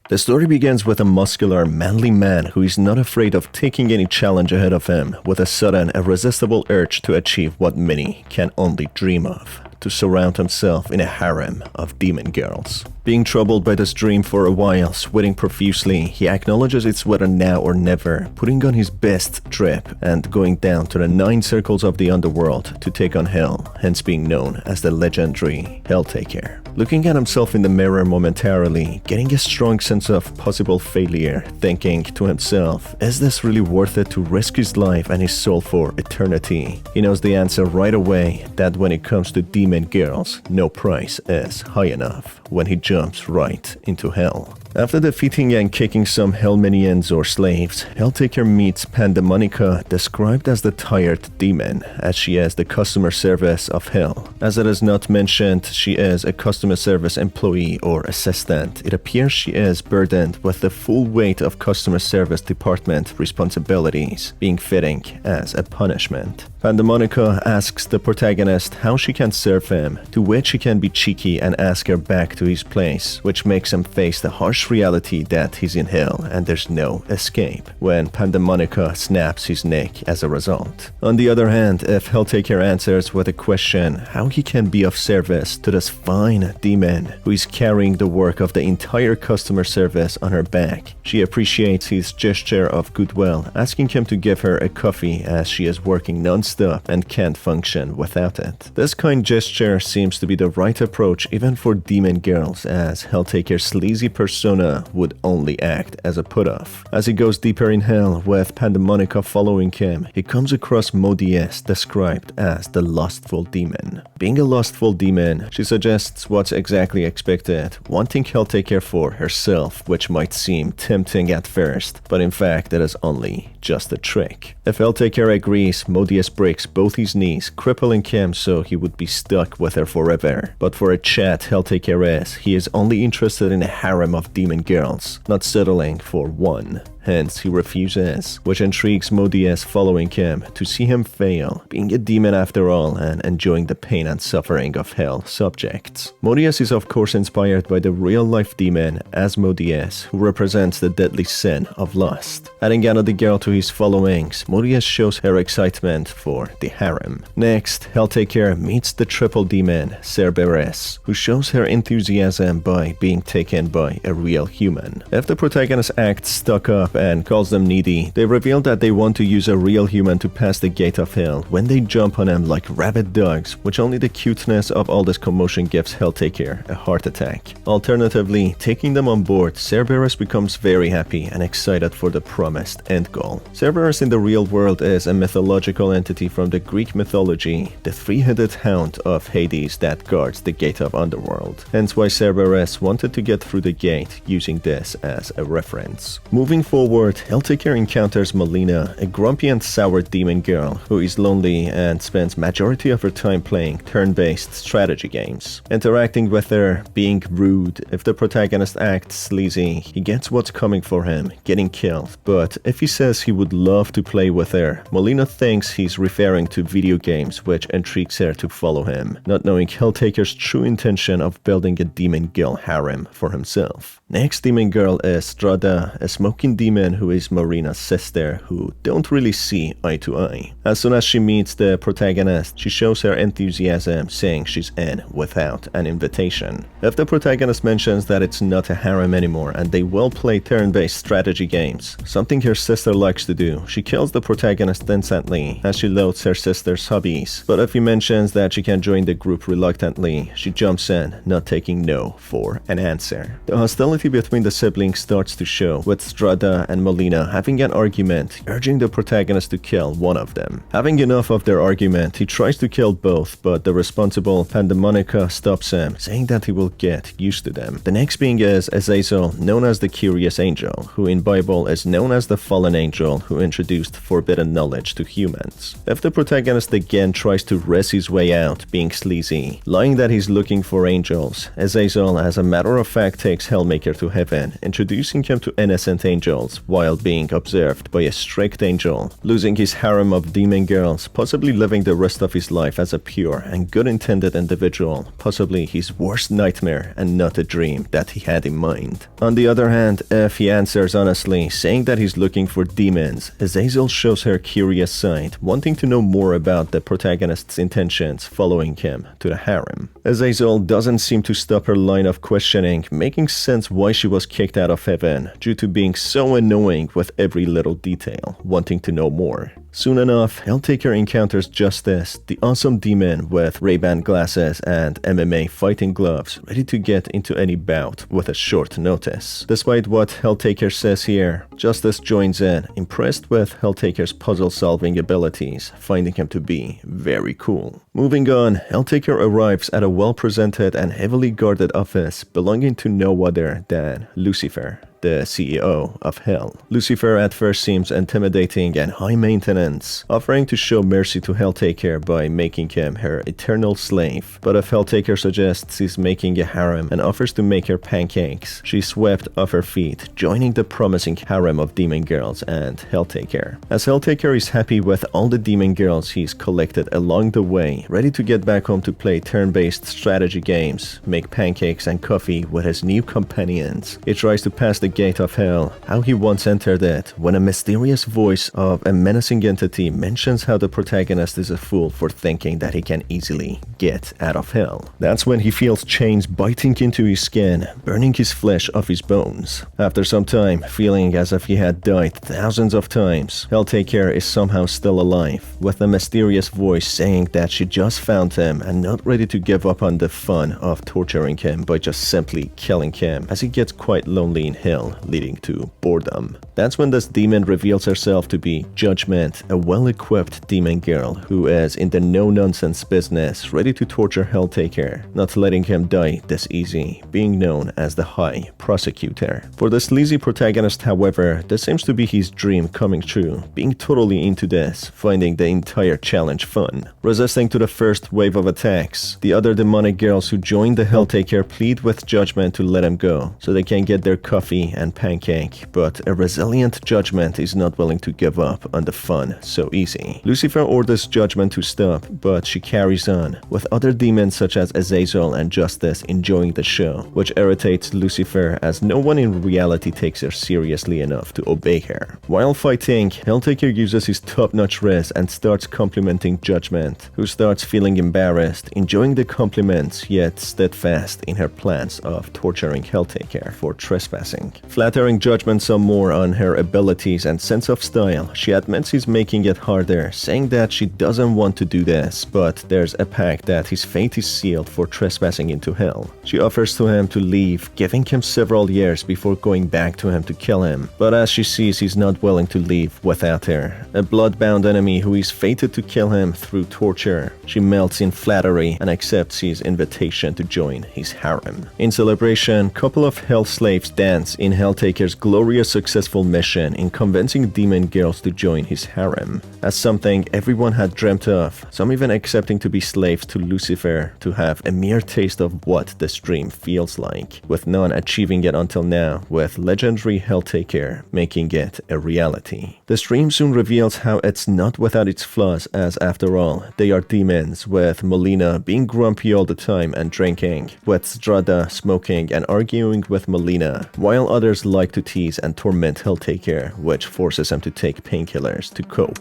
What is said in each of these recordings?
The story begins with a muscular, manly man who is not afraid of taking any challenge ahead of him, with a sudden, irresistible urge to achieve what many can only dream of: to surround himself in a harem of demon girls. Being troubled by this dream for a while, sweating profusely, he acknowledges it's whether now or never, putting on his best drip and going down to the 9 circles of the underworld to take on hell, hence being known as the legendary HellTaker. Looking at himself in the mirror momentarily, getting a strong sense of possible failure, thinking to himself, is this really worth it to risk his life and his soul for eternity? He knows the answer right away, that when it comes to demon girls, no price is high enough, when he jumps right into hell. After defeating and kicking some hell minions or slaves, HellTaker meets Pandemonica, described as the tired demon, as she is the customer service of hell. As it is not mentioned she is a customer service employee or assistant, it appears she is burdened with the full weight of customer service department responsibilities, being fitting as a punishment. Pandemonica asks the protagonist how she can serve him, to which he can be cheeky and ask her back to his place, which makes him face the harsh reality that he's in hell and there's no escape, when Pandemonica snaps his neck as a result. On the other hand, if HellTaker answers with a question how he can be of service to this fine demon who is carrying the work of the entire customer service on her back, she appreciates his gesture of goodwill, asking him to give her a coffee as she is working non-stop and can't function without it. This kind gesture seems to be the right approach even for demon girls, as HellTaker's sleazy persona would only act as a put-off. As he goes deeper in hell, with Pandemonica following him, he comes across Modius, described as the lustful demon. Being a lustful demon, she suggests what's exactly expected, wanting HellTaker for herself, which might seem tempting at first, but in fact it is only just a trick. If HellTaker agrees, Modius breaks both his knees, crippling him so he would be stuck with her forever. But for a chat HellTaker he is only interested in a harem of demon girls, not settling for one. Hence, he refuses, which intrigues Modius, following him to see him fail, being a demon after all and enjoying the pain and suffering of hell subjects. Modius is of course inspired by the real-life demon Asmodeus, who represents the deadly sin of lust. Adding another girl to his followings, Modius shows her excitement for the harem. Next, HellTaker meets the triple demon Cerberus, who shows her enthusiasm by being taken by a real human. If the protagonist acts stuck up and calls them needy, they reveal that they want to use a real human to pass the gate of hell when they jump on him like rabid dogs, which only the cuteness of all this commotion gives HellTaker a heart attack. Alternatively, taking them on board, Cerberus becomes very happy and excited for the promised end goal. Cerberus in the real world is a mythological entity from the Greek mythology, the 3-headed hound of Hades that guards the gate of underworld. Hence why Cerberus wanted to get through the gate, using this as a reference. Moving forward, HellTaker encounters Melina, a grumpy and sour demon girl who is lonely and spends majority of her time playing turn-based strategy games. Interacting with her, being rude, if the protagonist acts sleazy, he gets what's coming for him, getting killed. But if he says he would love to play with her, Melina thinks he's referring to video games, which intrigues her to follow him, not knowing HellTaker's true intention of building a demon girl harem for himself. Next demon girl is Strada, a smoking demon who is Marina's sister, who don't really see eye to eye. As soon as she meets the protagonist, she shows her enthusiasm, saying she's in without an invitation. If the protagonist mentions that it's not a harem anymore and they will play turn-based strategy games, something her sister likes to do, she kills the protagonist instantly, as she loathes her sister's hobbies. But if he mentions that she can join the group reluctantly, she jumps in, not taking no for an answer. The hostility between the siblings starts to show, with Strada and Melina having an argument, urging the protagonist to kill one of them. Having enough of their argument, he tries to kill both, but the responsible Pandemonica stops him, saying that he will get used to them. The next being is Azazel, known as the Curious Angel, who in Bible is known as the fallen angel who introduced forbidden knowledge to humans. If the protagonist again tries to wrest his way out, being sleazy, lying that he's looking for angels, Azazel as a matter of fact takes Hellmaker HellTaker to heaven, introducing him to innocent angels while being observed by a strict angel, losing his harem of demon girls, possibly living the rest of his life as a pure and good-intended individual, possibly his worst nightmare and not a dream that he had in mind. On the other hand, if he answers honestly, saying that he's looking for demons, Azazel shows her curious side, wanting to know more about the protagonist's intentions following him to the harem. Azazel doesn't seem to stop her line of questioning, making sense why she was kicked out of heaven, due to being so annoying with every little detail, wanting to know more. Soon enough, HellTaker encounters Justice, the awesome demon with Ray-Ban glasses and MMA fighting gloves, ready to get into any bout with a short notice. Despite what HellTaker says here, Justice joins in, impressed with HellTaker's puzzle-solving abilities, finding him to be very cool. Moving on, HellTaker arrives at a well-presented and heavily guarded office belonging to no other than Lucifer, the CEO of Hell. Lucifer at first seems intimidating and high maintenance, offering to show mercy to HellTaker by making him her eternal slave. But if HellTaker suggests he's making a harem and offers to make her pancakes, she's swept off her feet, joining the promising harem of demon girls and HellTaker. As HellTaker is happy with all the demon girls he's collected along the way, ready to get back home to play turn-based strategy games, make pancakes and coffee with his new companions, he tries to pass the gate of hell, how he once entered it, when a mysterious voice of a menacing entity mentions how the protagonist is a fool for thinking that he can easily get out of hell. That's when he feels chains biting into his skin, burning his flesh off his bones. After some time, feeling as if he had died thousands of times, HellTaker is somehow still alive, with a mysterious voice saying that she just found him and not ready to give up on the fun of torturing him by just simply killing him, as he gets quite lonely in hell, leading to boredom. That's when this demon reveals herself to be Judgment, a well-equipped demon girl who is in the no-nonsense business, ready to torture HellTaker, not letting him die this easy, being known as the High Prosecutor. For the sleazy protagonist, however, this seems to be his dream coming true, being totally into this, finding the entire challenge fun. Resisting to the first wave of attacks, the other demonic girls who join the HellTaker plead with Judgment to let him go, so they can get their coffee and pancake, but a resilient Judgment is not willing to give up on the fun so easy. Lucifer orders Judgment to stop, but she carries on, with other demons such as Azazel and Justice enjoying the show, which irritates Lucifer as no one in reality takes her seriously enough to obey her. While fighting, HellTaker uses his top-notch riz and starts complimenting Judgment, who starts feeling embarrassed, enjoying the compliments, yet steadfast in her plans of torturing HellTaker for trespassing. Flattering Judgment some more on her abilities and sense of style, she admits he's making it harder, saying that she doesn't want to do this, but there's a pact that his fate is sealed for trespassing into hell. She offers to him to leave, giving him several years before going back to him to kill him, but as she sees he's not willing to leave without her, a blood-bound enemy who is fated to kill him through torture, she melts in flattery and accepts his invitation to join his harem. In celebration, couple of hell slaves dance in HellTaker's glorious successful mission in convincing demon girls to join his harem, as something everyone had dreamt of, some even accepting to be slaves to Lucifer to have a mere taste of what this dream feels like, with none achieving it until now, with legendary HellTaker making it a reality. The stream soon reveals how it's not without its flaws, as after all, they are demons, with Molina being grumpy all the time and drinking, with Strada smoking and arguing with Molina, while others like to tease and torment HellTaker, which forces him to take painkillers to cope.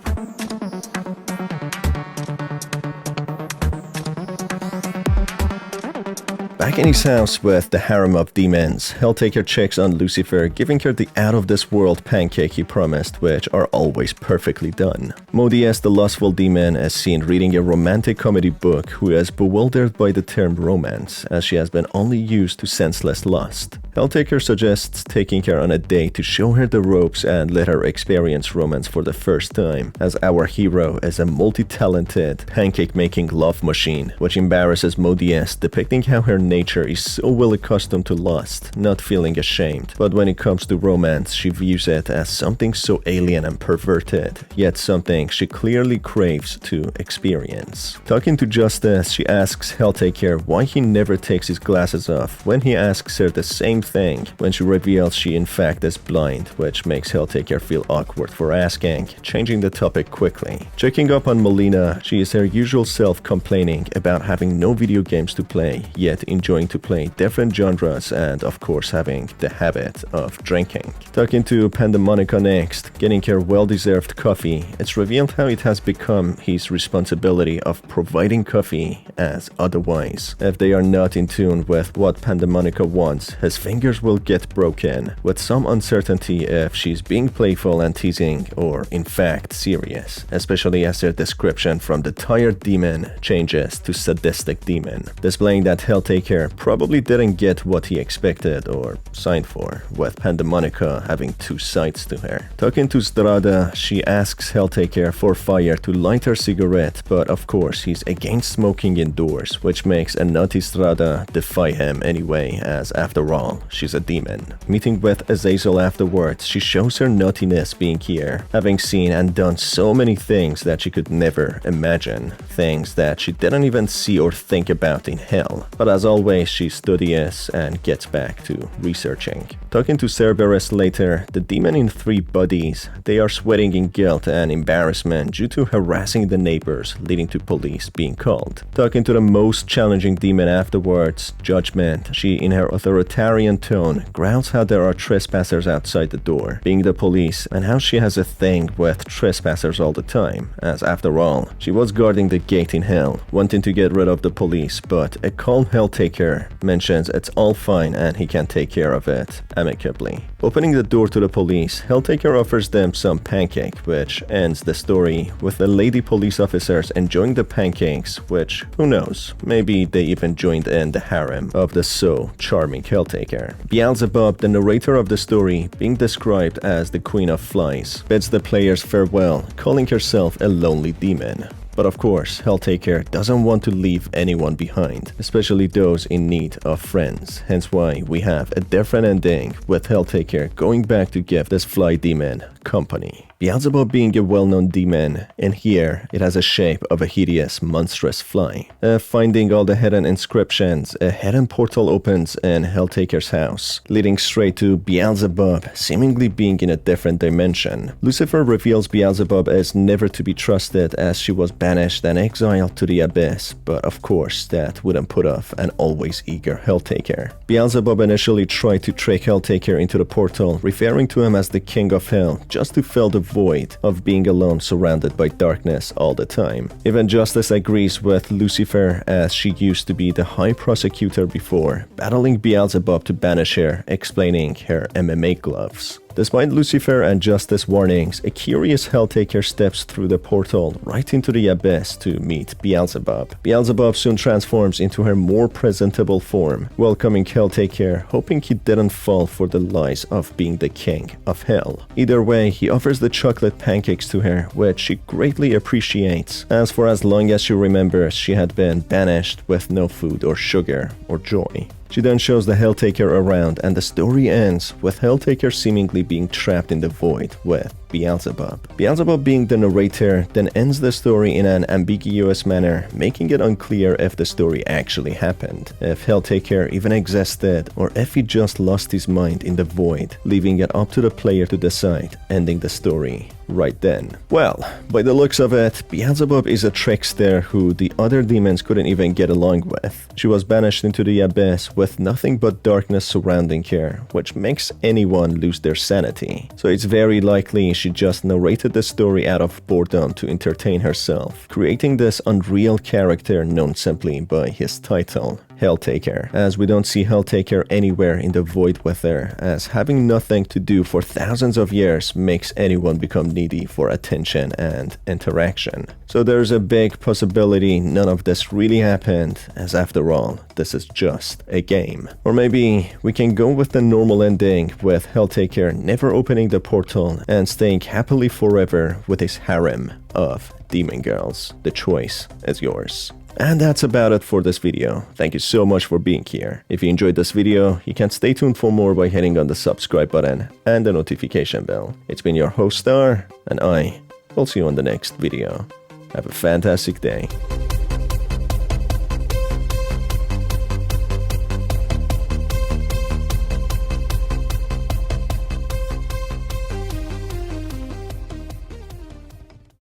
Back in his house with the harem of demons, HellTaker checks on Lucifer, giving her the out-of-this-world pancake he promised, which are always perfectly done. Modius, the lustful demon, is seen reading a romantic comedy book, who is bewildered by the term romance, as she has been only used to senseless lust. HellTaker suggests taking her on a date to show her the ropes and let her experience romance for the first time, as our hero is a multi-talented, pancake-making love machine, which embarrasses Modius, depicting how her nature is so well accustomed to lust, not feeling ashamed, but when it comes to romance, she views it as something so alien and perverted, yet something she clearly craves to experience. Talking to Justice, she asks HellTaker why he never takes his glasses off when he asks her the same thing when she reveals she in fact is blind, which makes HellTaker feel awkward for asking, changing the topic quickly. Checking up on Melina, she is her usual self complaining about having no video games to play, yet enjoying to play different genres and of course having the habit of drinking. Talking to Pandemonica next, getting her well-deserved coffee, it's revealed how it has become his responsibility of providing coffee, as otherwise, if they are not in tune with what Pandemonica wants, his fingers will get broken, with some uncertainty if she's being playful and teasing or in fact serious, especially as their description from the tired demon changes to sadistic demon, displaying that HellTaker probably didn't get what he expected or signed for, with Pandemonica having two sides to her. Talking to Strada, she asks HellTaker for fire to light her cigarette, but of course he's against smoking indoors, which makes a naughty Strada defy him anyway, as after all, she's a demon. Meeting with Azazel afterwards, she shows her naughtiness being here, having seen and done so many things that she could never imagine, things that she didn't even see or think about in hell. But as always, she's studious and gets back to researching. Talking to Cerberus later, the demon in three bodies, they are sweating in guilt and embarrassment due to harassing the neighbors, leading to police being called. Talking to the most challenging demon afterwards, Judgment, she in her authoritarian tone growls how there are trespassers outside the door, being the police, and how she has a thing with trespassers all the time, as after all, she was guarding the gate in hell, wanting to get rid of the police, but a calm HellTaker mentions it's all fine and he can take care of it amicably. Opening the door to the police, HellTaker offers them some pancake, which ends the story with the lady police officers enjoying the pancakes, which, who knows, maybe they even joined in the harem of the so charming HellTaker. Beelzebub, the narrator of the story, being described as the Queen of Flies, bids the players farewell, calling herself a lonely demon. But of course, HellTaker doesn't want to leave anyone behind, especially those in need of friends, hence why we have a different ending with HellTaker going back to give this fly demon company. Beelzebub being a well-known demon, and here it has a shape of a hideous, monstrous fly. Finding all the hidden inscriptions, a hidden portal opens in HellTaker's house, leading straight to Beelzebub, seemingly being in a different dimension. Lucifer reveals Beelzebub as never to be trusted as she was banished and exiled to the abyss, but of course that wouldn't put off an always eager HellTaker. Beelzebub initially tried to trick HellTaker into the portal, referring to him as the King of Hell, just to fill the void of being alone surrounded by darkness all the time. Even Justice agrees with Lucifer, as she used to be the High Prosecutor before, battling Beelzebub to banish her, explaining her MMA gloves. Despite Lucifer and Justice warnings, a curious HellTaker steps through the portal right into the abyss to meet Beelzebub. Beelzebub soon transforms into her more presentable form, welcoming HellTaker, hoping he didn't fall for the lies of being the king of hell. Either way, he offers the chocolate pancakes to her, which she greatly appreciates, as for as long as she remembers she had been banished with no food or sugar or joy. She then shows the HellTaker around, and the story ends with HellTaker seemingly being trapped in the void with Beelzebub. Beelzebub being the narrator then ends the story in an ambiguous manner, making it unclear if the story actually happened, if HellTaker even existed, or if he just lost his mind in the void, leaving it up to the player to decide, ending the story right then. Well, by the looks of it, Beelzebub is a trickster who the other demons couldn't even get along with. She was banished into the abyss with nothing but darkness surrounding her, which makes anyone lose their sanity. So it's very likely she just narrated the story out of boredom to entertain herself, creating this unreal character known simply by his title, HellTaker, as we don't see HellTaker anywhere in the void with her, as having nothing to do for thousands of years makes anyone become needy for attention and interaction. So there's a big possibility none of this really happened, as after all, this is just a game. Or maybe we can go with the normal ending, with HellTaker never opening the portal and staying happily forever with his harem of demon girls. The choice is yours. And that's about it for this video. Thank you so much for being here. If you enjoyed this video, you can stay tuned for more by hitting on the subscribe button and the notification bell. It's been your host Star, and I will see you on the next video. Have a fantastic day.